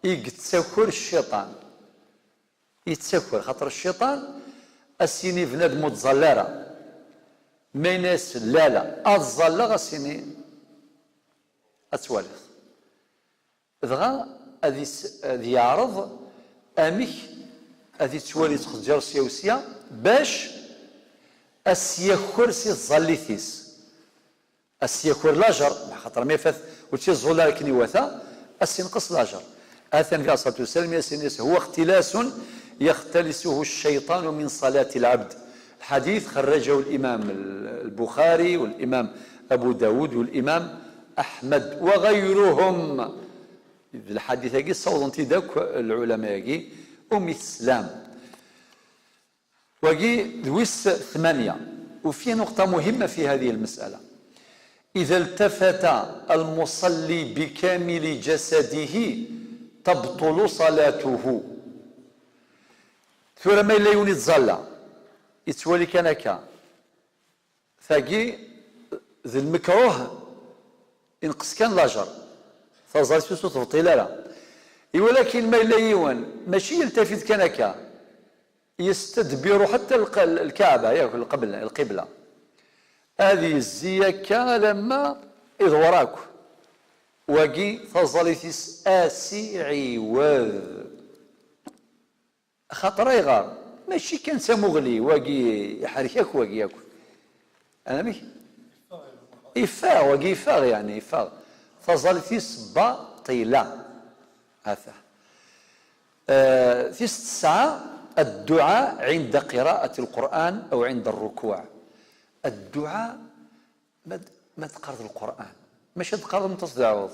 يقتسكر الشيطان يتسكر خاطر الشيطان السيني بنادم تزلارة ما يناس لا لا الزلا السيني اتوالف دغا هذي يعرض اميك هذي توالي تخرج سياوسيا باش السياكور سي الزليثيس السياكور لاجر خاطر ما يفات وتي الزولا كني واثا السينقص لاجر اثن في الصلاه والسلام هو اختلاس يختلسه الشيطان من صلاه العبد. الحديث خرجه الامام البخاري والامام ابو داود والامام احمد وغيرهم. الحديث هاكي صوت داك العلماء الاسلام وكي دويس 8. وفي نقطة مهمة في هذه المسألة: إذا التفت المصلي بكامل جسده تبطل صلاته. ثم ما إلا يوني تزلى يتولي كنكا ثاقي ذي المكروه ينقص كان لاجر فزال سوسو تبطيل لا. ولكن ما إلا يوان ماشي يلتفت كنكا يستدبر حتى الكعبة ياكل القبلة هذه الزيكة لما إذ وراك وقي فظلتيس آسي عوض خاطر يغار ماشي كان سمغلي وقي يحركك وقي ياكل أنا مي إفاغ وقي إفاغ يعني إفاغ فظلتيس باطلة هذا. في 9 الدعاء عند قراءة القرآن أو عند الركوع. الدعاء ما تقرض القرآن ماشي تقرض من تصدعوض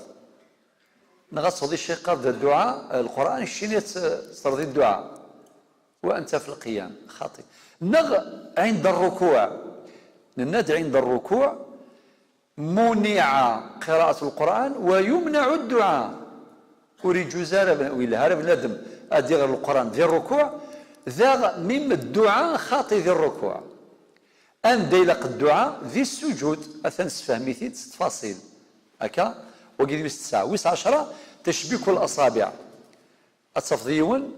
نغص الشيء قرض الدعاء القرآن الشينية تصرضي الدعاء وأنت في القيام خاطئ. عند الركوع نناد عند الركوع منع قراءة القرآن ويمنع الدعاء. أريد جزارة ولا هرب ندم أدي غير القرآن ذي الركوع ذا مم الدعاء خاطي ذي الركوع أن ديلق الدعاء ذي السجود أثنس فهميتي تفاصيل هكا وقيد ويس 9 ويس 10 تشبيك الأصابع التصفضيون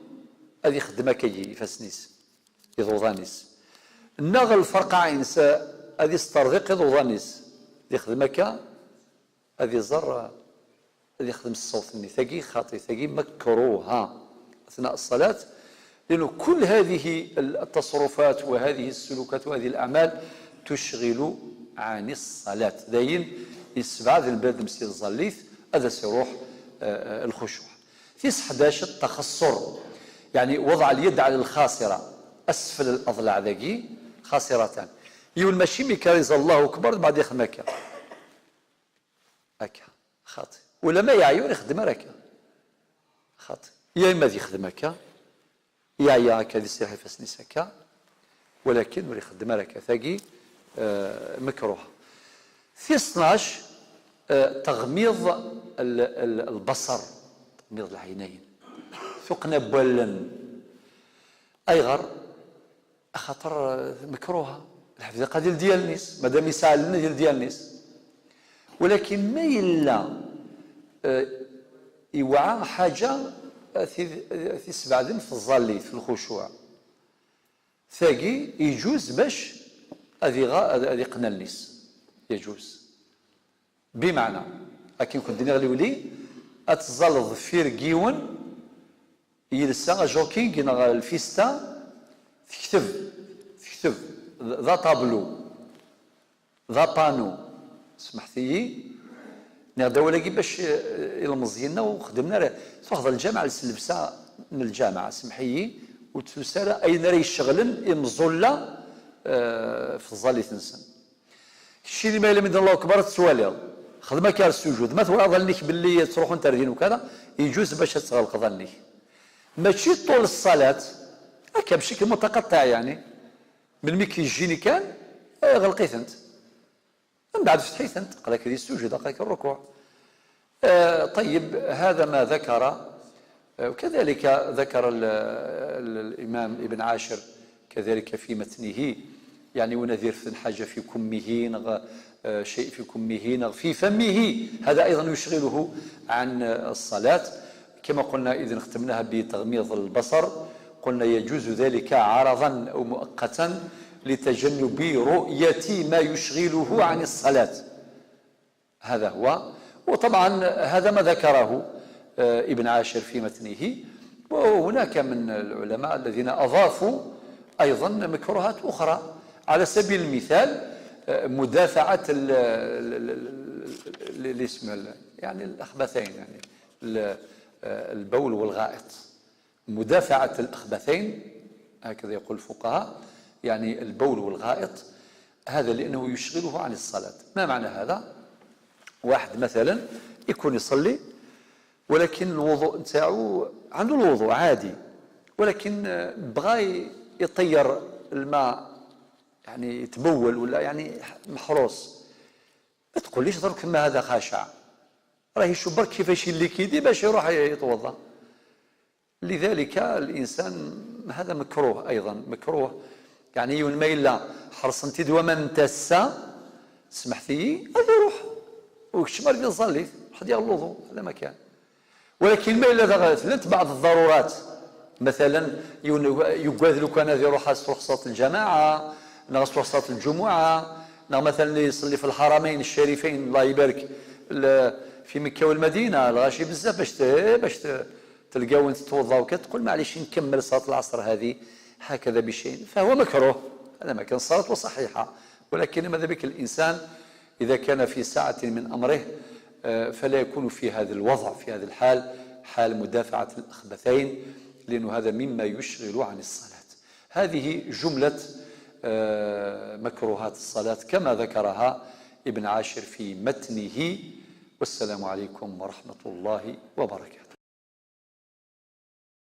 هذه خدمة كي فاسنيس يضوضانيس النغ الفرقعين هذه استرغيق يضوضانيس ذي خدمة هذه زر هذه يخدم الصوت ثقي خاطي ثقي مكروها أثناء الصلاة لأنه كل هذه التصرفات وهذه السلوكات وهذه الأعمال تشغل عن الصلاة. داين يسبع ذي البلد مسير الظليث هذا سيروح الخشوع. في 11 التخصر يعني وضع اليد على الخاصرة أسفل الأضلاع ذاكي خاصرتان يقول ماشي ميكاريز الله أكبر بعد يخدم هكا خاطئ ولا ما يعيون يخدم هكا خاطئ يا إما ذي يخدم هكا يا هكا ذي سيرحي فاسنيس هكا ولكن ولي يخدم هكا ثاقي مكروه. في 12 تغميض البصر تغميض العينين ثقنا بولن أيغر خاطر مكروهة الحفظ قاديل ديال الناس مادام يسال لنا ديال الناس ولكن ما إلا يوعى حاجة في 7 في الظليث في الخشوع ثاقي يجوز باش هذه قنا الناس يجوز بمعنى لكن كنت نغلي اتزلظ فيرقيون يلسا جوكينغ الفيستا تكتب ذا طابلو ذا بانو سمحتي نغدا ولاكي باش المزينا وخدمنا تاخذ الجامعه لبسه من الجامعه سمحي وتسالى اين راه يشغلن يمزولا في الظليث نسن الشيء اللي ما يلمد الله اكبر تسوالي خدمه كار السجود ما ظنيك باللي تروحوا تردين وكذا يجوز باش تغلق ظني ماشي طول الصلاه هكا بشكل متقطع يعني من ملي كيجيني كان غلقيت انت من بعد فتحيت انت قالك هذه السجود قالك الركوع طيب هذا ما ذكر وكذلك ذكر الامام ابن عاشر كذلك في متنه يعني ونذير في حاجه في كمه شيء في كمه في فمه هذا ايضا يشغله عن الصلاه كما قلنا اذا ختمناها بتغميض البصر قلنا يجوز ذلك عرضا أو مؤقتا لتجنب رؤية ما يشغله عن الصلاة. هذا هو. وطبعا هذا ما ذكره ابن عاشر في متنه. وهناك من العلماء الذين أضافوا أيضا مكروهات أخرى. على سبيل المثال مدافعة يعني الأخبثين، يعني البول والغائط. مدافعة الأخبثين هكذا يقول الفقهاء، يعني البول والغائط، هذا لأنه يشغله عن الصلاة. ما معنى هذا؟ واحد مثلا يكون يصلي ولكن الوضوء نتاعو عنده الوضوء عادي، ولكن بغى يطير الماء، يعني يتبول ولا يعني محروس، ما تقوليش درك ما هذا خاشع، راه يشوف برك كيفاش الليكيدي باش يروح يتوضا. لذلك الانسان هذا مكروه ايضا، مكروه يعني يون ما الا حرص انت دوما نتسا سمحتي غادي يروح وكشمال ديال صليت واحد ياخذ الوضوء، هذا ما كان. ولكن ما الا دغلت بعض الضرورات، مثلا يقعد لو كان يروح رخصة الجماعه، ناقص رخصة الجمعه، مثلا يصلي في الحرمين الشريفين الله يبارك في مكه والمدينه، الغاشي بزاف باش تلقاو وانت تتوضا وكتقول معليش نكمل صلاه العصر هذه هكذا بشيء، فهو مكروه. هذا ما كان صلاته صحيحه، ولكن ماذا بك الانسان اذا كان في ساعه من امره فلا يكون في هذا الوضع، في هذا الحال، حال مدافعه الاخبثين، لانه هذا مما يشغل عن الصلاه. هذه جمله مكروهات الصلاه كما ذكرها ابن عاشر في متنه. والسلام عليكم ورحمه الله وبركاته.